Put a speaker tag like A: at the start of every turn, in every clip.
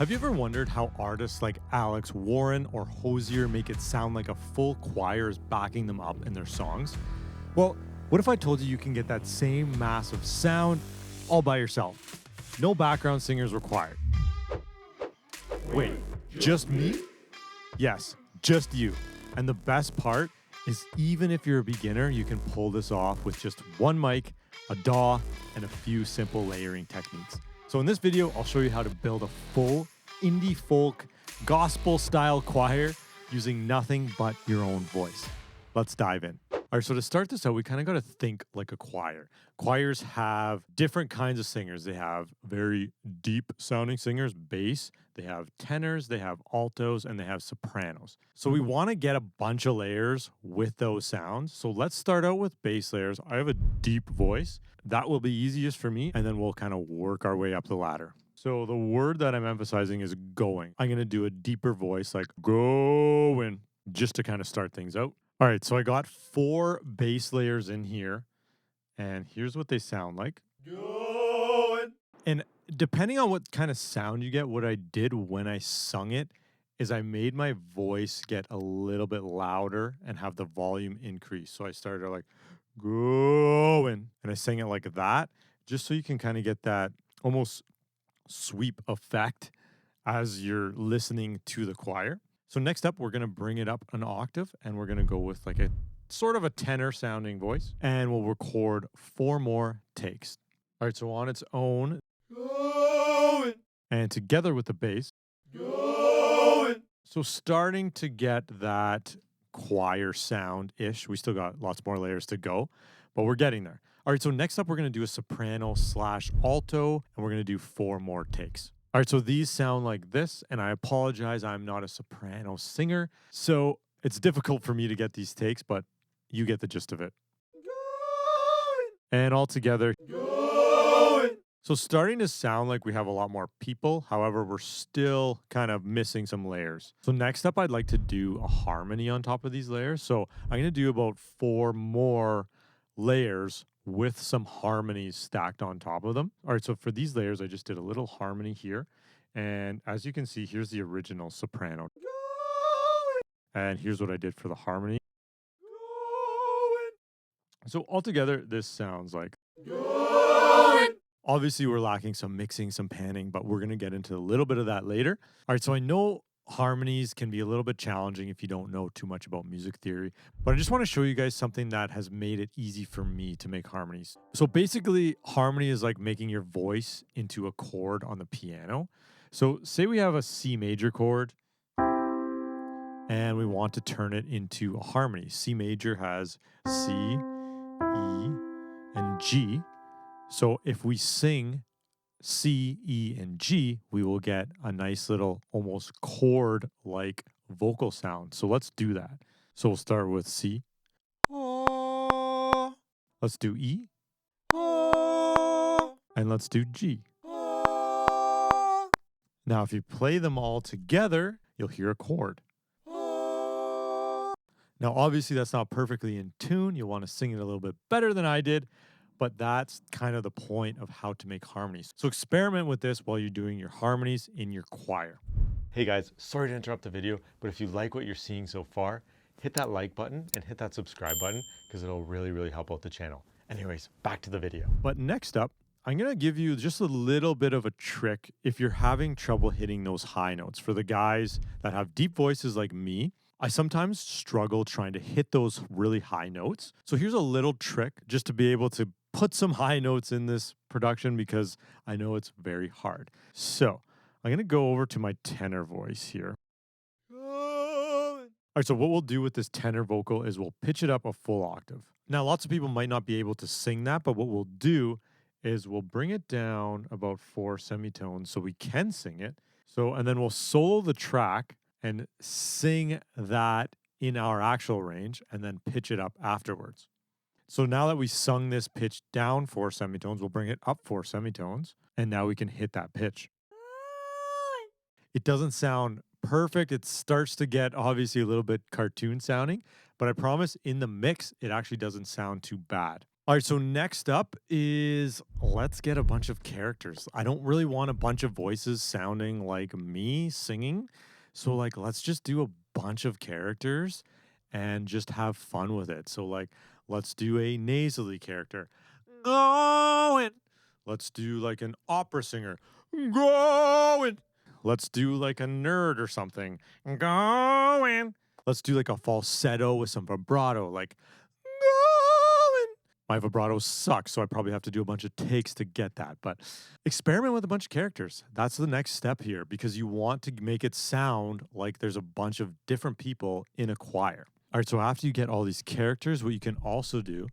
A: Have you ever wondered how artists like Alex Warren or Hozier make it sound like a full choir is backing them up in their songs? Well, what if I told you you can get that same massive sound all by yourself? No background singers required. Wait, just me? Yes, just you. And the best part is even if you're a beginner, you can pull this off with just one mic, a DAW, and a few simple layering techniques. So in this video, I'll show you how to build a full indie folk gospel style choir using nothing but your own voice. Let's dive in. All right, so to start this out, we kind of got to think like a choir. Choirs have different kinds of singers. They have very deep sounding singers, bass, they have tenors, they have altos, and they have sopranos. So we want to get a bunch of layers with those sounds. So let's start out with bass layers. I have a deep voice. That will be easiest for me, and then we'll kind of work our way up the ladder. So the word that I'm emphasizing is going. I'm going to do a deeper voice like going just to kind of start things out. All right, so I got 4 bass layers in here, and here's what they sound like. Going. And depending on what kind of sound you get, what I did when I sung it is I made my voice get a little bit louder and have the volume increase. So I started like going, and I sang it like that, just so you can kind of get that almost sweep effect as you're listening to the choir. So next up, we're going to bring it up an octave, and we're going to go with like a sort of a tenor sounding voice, and we'll record 4 more takes. All right, so on its own, going, and together with the bass, going. So starting to get that choir sound-ish. We still got lots more layers to go, but we're getting there. All right, so next up, we're going to do a soprano slash alto, and we're going to do 4 more takes. All right, so these sound like this, and I apologize, I'm not a soprano singer, so it's difficult for me to get these takes, but you get the gist of it. And all together. So starting to sound like we have a lot more people, however, we're still kind of missing some layers. So next up, I'd like to do a harmony on top of these layers. So I'm going to do about 4 more layers with some harmonies stacked on top of them. All right, so for these layers, I just did a little harmony here. And as you can see, here's the original soprano. And here's what I did for the harmony. So altogether, this sounds like. Obviously, we're lacking some mixing, some panning, but we're going to get into a little bit of that later. All right, so I know harmonies can be a little bit challenging if you don't know too much about music theory, but I just want to show you guys something that has made it easy for me to make harmonies. So basically, harmony is like making your voice into a chord on the piano. So say we have a C major chord and we want to turn it into a harmony. C major has C, E, and G. So if we sing C, E, and G, we will get a nice little almost chord-like vocal sound. So let's do that. So we'll start with C. Let's do E. And let's do G. Now, if you play them all together, you'll hear a chord. Now, obviously, that's not perfectly in tune. You'll want to sing it a little bit better than I did, but that's kind of the point of how to make harmonies. So experiment with this while you're doing your harmonies in your choir. Hey guys, sorry to interrupt the video, but if you like what you're seeing so far, hit that like button and hit that subscribe button because it'll really help out the channel. Anyways, back to the video. But next up, I'm going to give you just a little bit of a trick if you're having trouble hitting those high notes. For the guys that have deep voices like me, I sometimes struggle trying to hit those really high notes. So here's a little trick just to be able to put some high notes in this production because I know it's very hard. So I'm going to go over to my tenor voice here. All right, so what we'll do with this tenor vocal is we'll pitch it up a full octave. Now, lots of people might not be able to sing that, but what we'll do is we'll bring it down about 4 semitones so we can sing it. So, and then we'll solo the track and sing that in our actual range and then pitch it up afterwards. So now that we sung this pitch down 4 semitones, we'll bring it up 4 semitones, and now we can hit that pitch. It doesn't sound perfect. It starts to get obviously a little bit cartoon sounding, but I promise in the mix, it actually doesn't sound too bad. All right, so next up is let's get a bunch of characters. I don't really want a bunch of voices sounding like me singing. So like let's just do a bunch of characters and just have fun with it. So like let's do a nasally character. Going. Let's do like an opera singer. Going. Let's do like a nerd or something. Going. Let's do like a falsetto with some vibrato like going. My vibrato sucks, so I probably have to do a bunch of takes to get that. But experiment with a bunch of characters. That's the next step here because you want to make it sound like there's a bunch of different people in a choir. All right, so after you get all these characters, what you can also do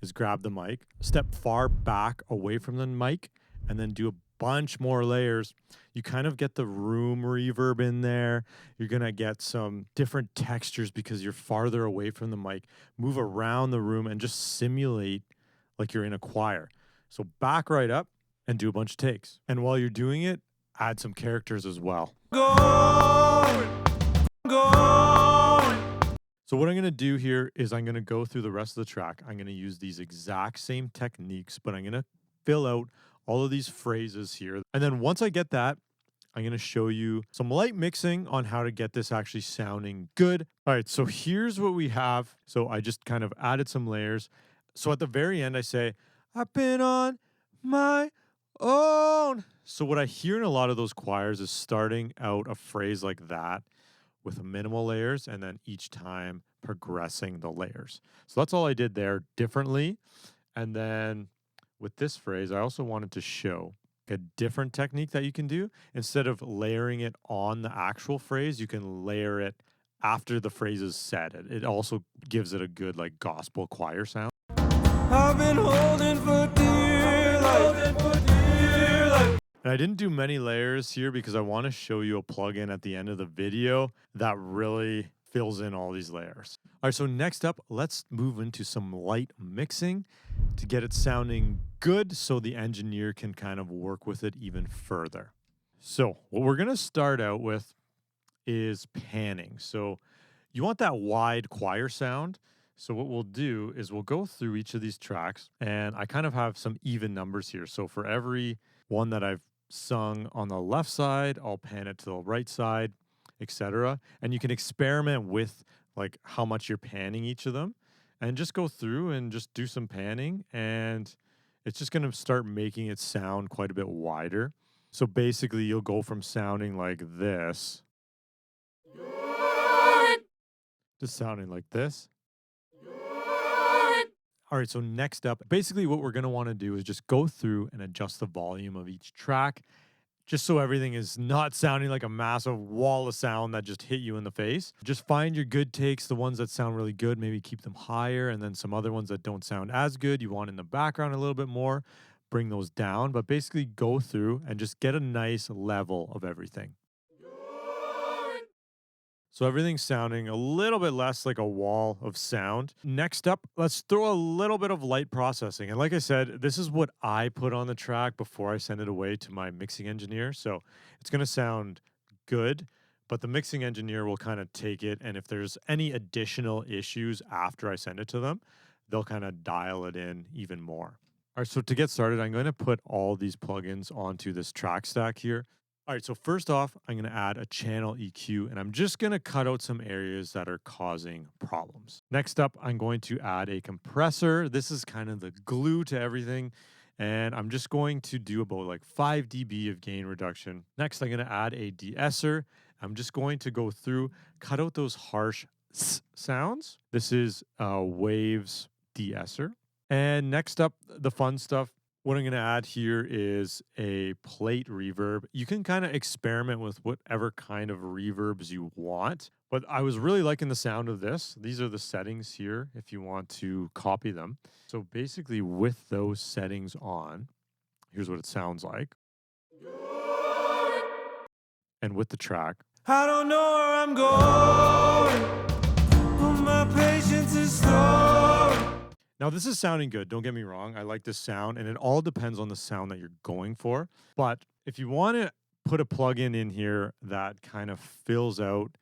A: is grab the mic, step far back away from the mic, and then do a bunch more layers. You kind of get the room reverb in there. You're going to get some different textures because you're farther away from the mic. Move around the room and just simulate like you're in a choir. So back right up and do a bunch of takes. And while you're doing it, add some characters as well. Going, going. So what I'm going to do here is I'm going to go through the rest of the track. I'm going to use these exact same techniques, but I'm going to fill out all of these phrases here. And then once I get that, I'm going to show you some light mixing on how to get this actually sounding good. All right, so here's what we have. So I just kind of added some layers. So at the very end, I say, I've been on my own. So what I hear in a lot of those choirs is starting out a phrase like that with minimal layers and then each time progressing the layers. So that's all I did there differently. And then with this phrase, I also wanted to show a different technique that you can do. Instead of layering it on the actual phrase, you can layer it after the phrase is said. It also gives it a good like gospel choir sound. I've been holding for dear life. And I didn't do many layers here because I want to show you a plugin at the end of the video that really fills in all these layers. All right, so next up, let's move into some light mixing to get it sounding good so the engineer can kind of work with it even further. So what we're going to start out with is panning. So you want that wide choir sound. So what we'll do is we'll go through each of these tracks and I kind of have some even numbers here. So for every one that I've sung on the left side, I'll pan it to the right side, etc. And you can experiment with like how much you're panning each of them and just go through and just do some panning and it's just going to start making it sound quite a bit wider. So basically you'll go from sounding like this to sounding like this. All right, so next up, basically what we're going to want to do is just go through and adjust the volume of each track just so everything is not sounding like a massive wall of sound that just hit you in the face. Just find your good takes, the ones that sound really good, maybe keep them higher, and then some other ones that don't sound as good, you want in the background a little bit more, bring those down, but basically go through and just get a nice level of everything. So everything's sounding a little bit less like a wall of sound. Next up, let's throw a little bit of light processing. And like I said, this is what I put on the track before I send it away to my mixing engineer. So it's going to sound good, but the mixing engineer will kind of take it. And if there's any additional issues after I send it to them, they'll kind of dial it in even more. All right, so to get started, I'm going to put all these plugins onto this track stack here. All right, so first off, I'm going to add a channel EQ, and I'm just going to cut out some areas that are causing problems. Next up, I'm going to add a compressor. This is kind of the glue to everything, and I'm just going to do about like 5 dB of gain reduction. Next, I'm going to add a de-esser. I'm just going to go through, cut out those harsh sounds. This is Waves de-esser. And next up, the fun stuff. What I'm going to add here is a plate reverb. You can kind of experiment with whatever kind of reverbs you want, but I was really liking the sound of this. These are the settings here if you want to copy them. So basically with those settings on, here's what it sounds like. And with the track. I don't know where I'm going. My patience is slow. Now, this is sounding good. Don't get me wrong. I like this sound, and it all depends on the sound that you're going for. But if you want to put a plugin in here that kind of fills out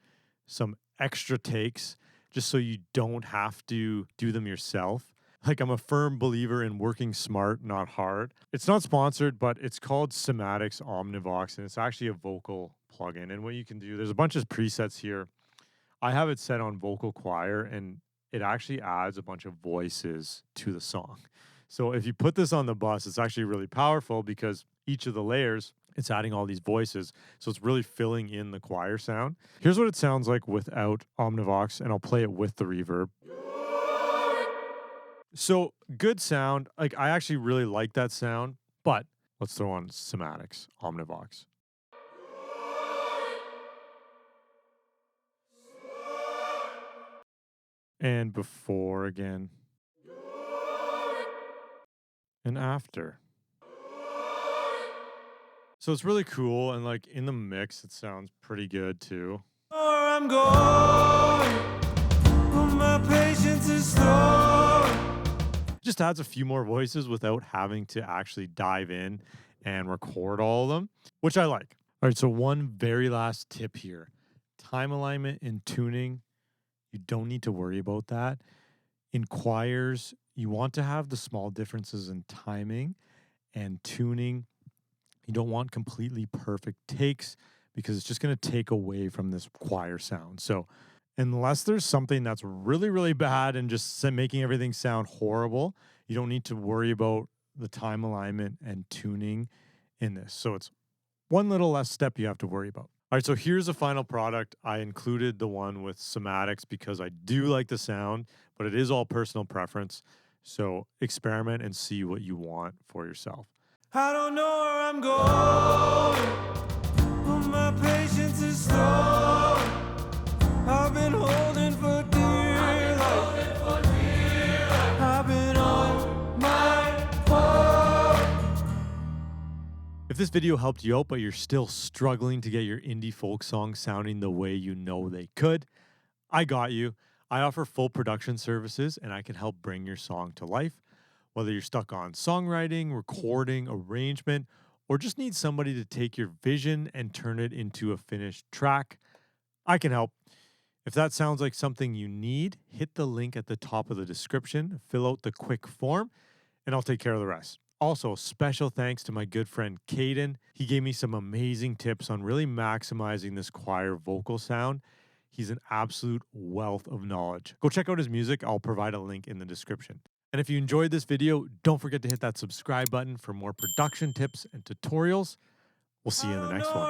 A: some extra takes, just so you don't have to do them yourself, Like, I'm a firm believer in working smart, not hard. It's not sponsored, but it's called Somatics Omnivox, and it's actually a vocal plugin. And what you can do, there's a bunch of presets here. I have it set on vocal choir, and it actually adds a bunch of voices to the song. So if you put this on the bus, it's actually really powerful because each of the layers, it's adding all these voices. So it's really filling in the choir sound. Here's what it sounds like without Omnivox, and I'll play it with the reverb. So good sound. Like, I actually really like that sound, but let's throw on Somatics Omnivox. And before again. And after. So it's really cool, and like in the mix, it sounds pretty good too. I'm going, my patience is slow. Just adds a few more voices without having to actually dive in and record all of them, which I like. All right, so one very last tip here. Time alignment and tuning, you don't need to worry about that. In choirs, you want to have the small differences in timing and tuning. You don't want completely perfect takes because it's just going to take away from this choir sound. So unless there's something that's really, really bad and just making everything sound horrible, you don't need to worry about the time alignment and tuning in this. So it's one little less step you have to worry about. All right, so here's the final product. I included the one with Somatics because I do like the sound, but it is all personal preference. So experiment and see what you want for yourself. I don't know where I'm going, but my patience is slow. I've been holding for dear life. I've been on my own. If this video helped you out, but you're still struggling to get your indie folk songs sounding the way you know they could, I got you. I offer full production services, and I can help bring your song to life. Whether you're stuck on songwriting, recording, arrangement, or just need somebody to take your vision and turn it into a finished track, I can help. If that sounds like something you need, hit the link at the top of the description, fill out the quick form, and I'll take care of the rest. Also, special thanks to my good friend Kaden. He gave me some amazing tips on really maximizing this choir vocal sound. He's an absolute wealth of knowledge. Go check out his music. I'll provide a link in the description. And if you enjoyed this video, don't forget to hit that subscribe button for more production tips and tutorials. We'll see you in the next one.